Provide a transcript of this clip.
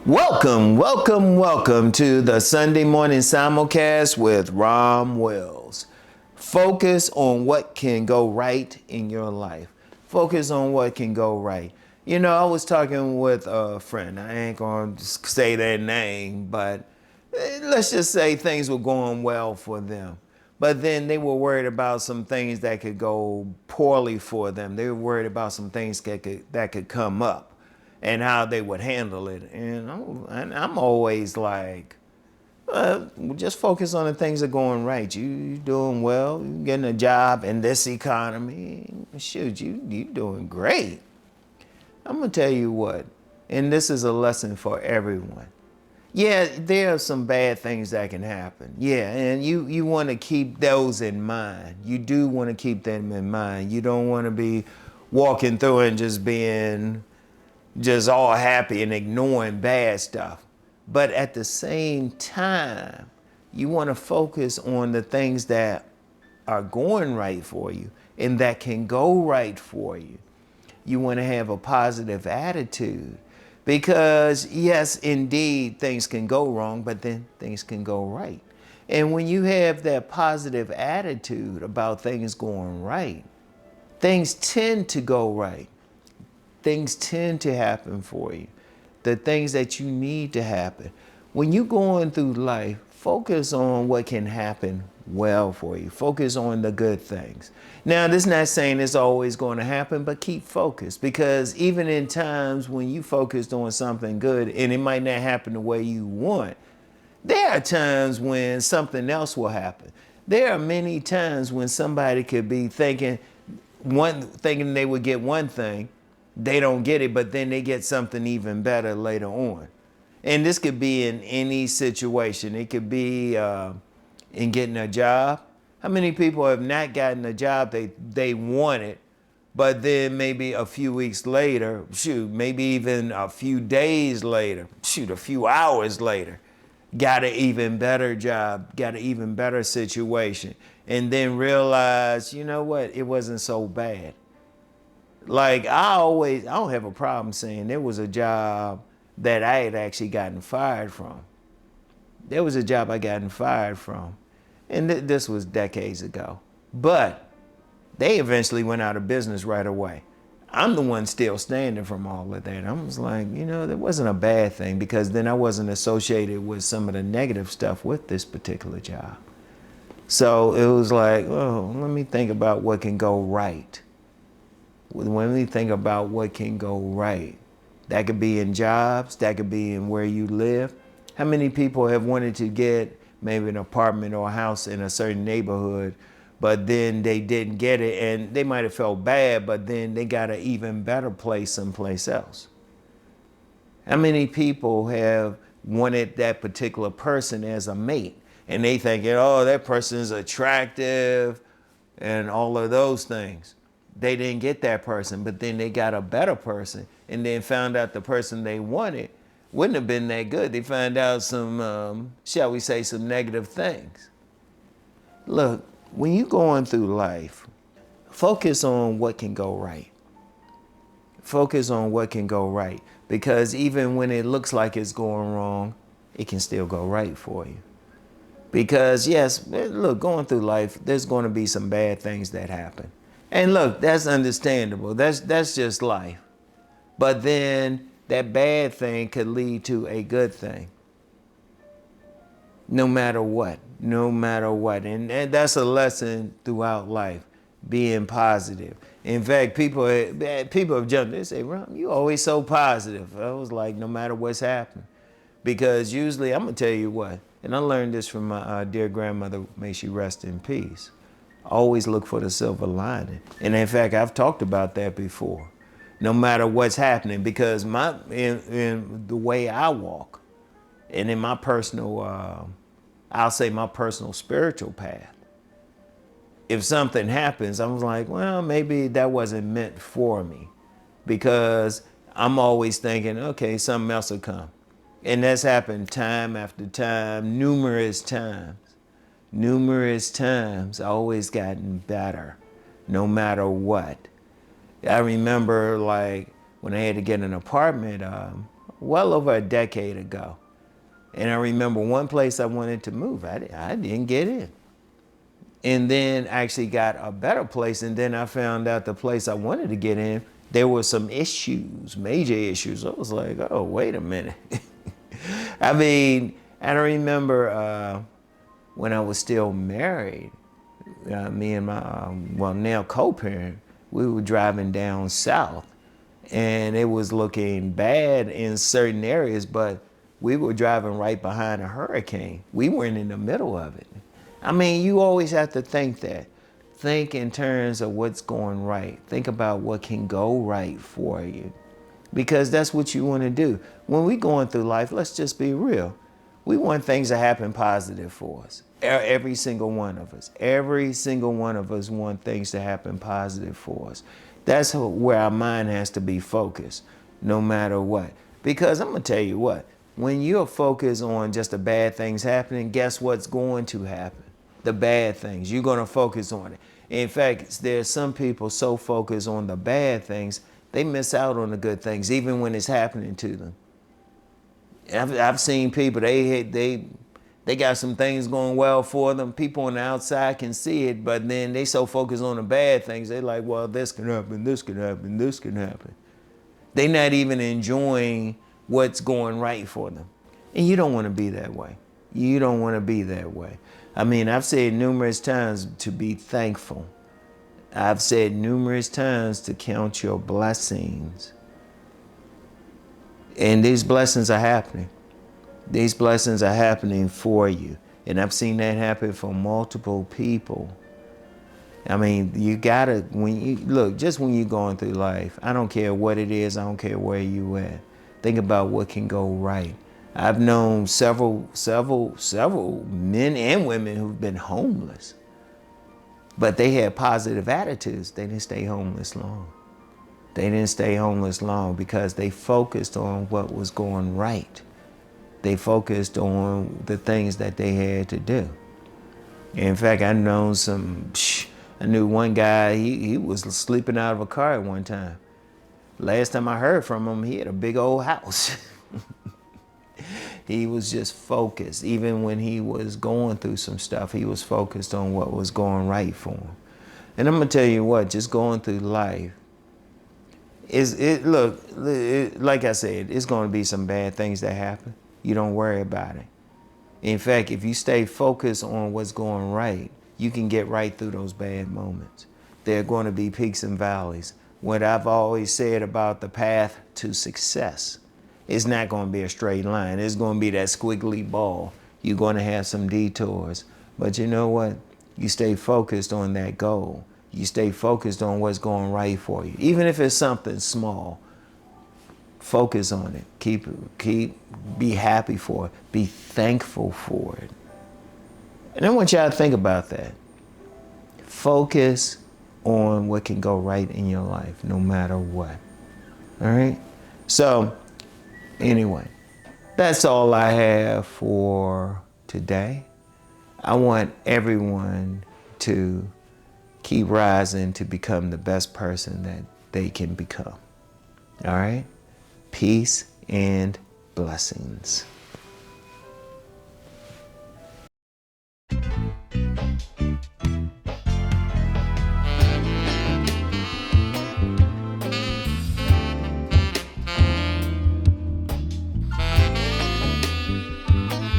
Welcome to the Sunday morning simulcast with RomWills. Focus on what can go right in your life. Focus on what can go right. You know, I was talking with a friend. I ain't gonna say their name, but let's just say things were going well for them. But then they were worried about some things that could go poorly for them. They were worried about some things that could come up and how they would handle it. And I'm always like, just focus on the things that are going right. You doing well. You getting a job in this economy. Shoot, you doing great. I'm gonna tell you what, and this is a lesson for everyone. Yeah, there are some bad things that can happen. Yeah, and you want to keep those in mind. You do want to keep them in mind. You don't want to be walking through and just being just all happy and ignoring bad stuff. But at the same time, you want to focus on the things that are going right for you and that can go right for you. You want to have a positive attitude because, yes, indeed, things can go wrong, but then things can go right. And when you have that positive attitude about things going right, things tend to go right. Things tend to happen for you. The things that you need to happen. When you're going through life, focus on what can happen well for you. Focus on the good things. Now, this is not saying it's always going to happen, but keep focused, because even in times when you focused on something good and it might not happen the way you want, there are times when something else will happen. There are many times when somebody could be thinking they would get one thing, they don't get it, but then they get something even better later on. And this could be in any situation. It could be in getting a job. How many people have not gotten a job they wanted, but then maybe a few weeks later, maybe even a few days later, a few hours later, got an even better job, got an even better situation, and then realized, you know what, it wasn't so bad. Like I don't have a problem saying there was a job that I had actually gotten fired from. There was a job I gotten fired from, and this was decades ago. But they eventually went out of business right away. I'm the one still standing from all of that. I was like, that wasn't a bad thing, because then I wasn't associated with some of the negative stuff with this particular job. So it was like, oh, let me think about what can go right. When we think about what can go right, that could be in jobs, that could be in where you live. How many people have wanted to get maybe an apartment or a house in a certain neighborhood, but then they didn't get it, and they might have felt bad, but then they got an even better place someplace else? How many people have wanted that particular person as a mate, and they thinking, oh, that person is attractive and all of those things? They didn't get that person, but then they got a better person, and then found out the person they wanted wouldn't have been that good. They found out some, shall we say, some negative things. Look, when you're going through life, focus on what can go right. Focus on what can go right, because even when it looks like it's going wrong, it can still go right for you. Because yes, look, going through life, there's going to be some bad things that happen. And look, that's understandable. That's just life. But then that bad thing could lead to a good thing. No matter what. And that's a lesson throughout life, being positive. In fact, people have jumped. They say, Ron, you always so positive. I was like, no matter what's happening. Because usually, I'm going to tell you what, and I learned this from my dear grandmother, may she rest in peace. Always look for the silver lining. And in fact, I've talked about that before. No matter what's happening, because in the way I walk, and in my personal, I'll say my personal spiritual path, if something happens, I was like, well, maybe that wasn't meant for me, because I'm always thinking, okay, something else will come. And that's happened time after time, numerous times. Always gotten better, no matter what. I remember, like, when I had to get an apartment, well over a decade ago. And I remember one place I wanted to move. I didn't get in. And then actually got a better place. And then I found out the place I wanted to get in, there were some issues, major issues. I was like, oh, wait a minute. I mean, I remember when I was still married, me and my, now co-parent, we were driving down south. And it was looking bad in certain areas, but we were driving right behind a hurricane. We weren't in the middle of it. I mean, you always have to think that. Think in terms of what's going right. Think about what can go right for you, because that's what you want to do. When we're going through life, let's just be real. We want things to happen positive for us. Every single one of us. Every single one of us want things to happen positive for us. That's where our mind has to be focused, no matter what. Because I'm going to tell you what, when you're focused on just the bad things happening, guess what's going to happen? The bad things. You're going to focus on it. In fact, there's some people so focused on the bad things, they miss out on the good things, even when it's happening to them. I've seen people, they got some things going well for them. People on the outside can see it, but then they so focused on the bad things, they're like, well, this can happen, this can happen, this can happen. They're not even enjoying what's going right for them. And you don't want to be that way. You don't want to be that way. I mean, I've said numerous times to be thankful. I've said numerous times to count your blessings. And these blessings are happening. These blessings are happening for you. And I've seen that happen for multiple people. I mean, you gotta, just when you're going through life, I don't care what it is, I don't care where you at. Think about what can go right. I've known several men and women who've been homeless, but they had positive attitudes. They didn't stay homeless long. They didn't stay homeless long because they focused on what was going right. They focused on the things that they had to do. In fact, I knew one guy, he was sleeping out of a car at one time. Last time I heard from him, he had a big old house. He was just focused. Even when he was going through some stuff, he was focused on what was going right for him. And I'm gonna tell you what, just going through life, like I said, it's gonna be some bad things that happen. You don't worry about it. In fact, if you stay focused on what's going right, you can get right through those bad moments. There are going to be peaks and valleys. What I've always said about the path to success, it's not going to be a straight line. It's going to be that squiggly ball. You're going to have some detours. But you know what? You stay focused on that goal. You stay focused on what's going right for you. Even if it's something small, focus on it. Be happy for it. Be thankful for it. And I want y'all to think about that. Focus on what can go right in your life, no matter what. All right? So, anyway, that's all I have for today. I want everyone to keep rising to become the best person that they can become. All right? Peace and blessings.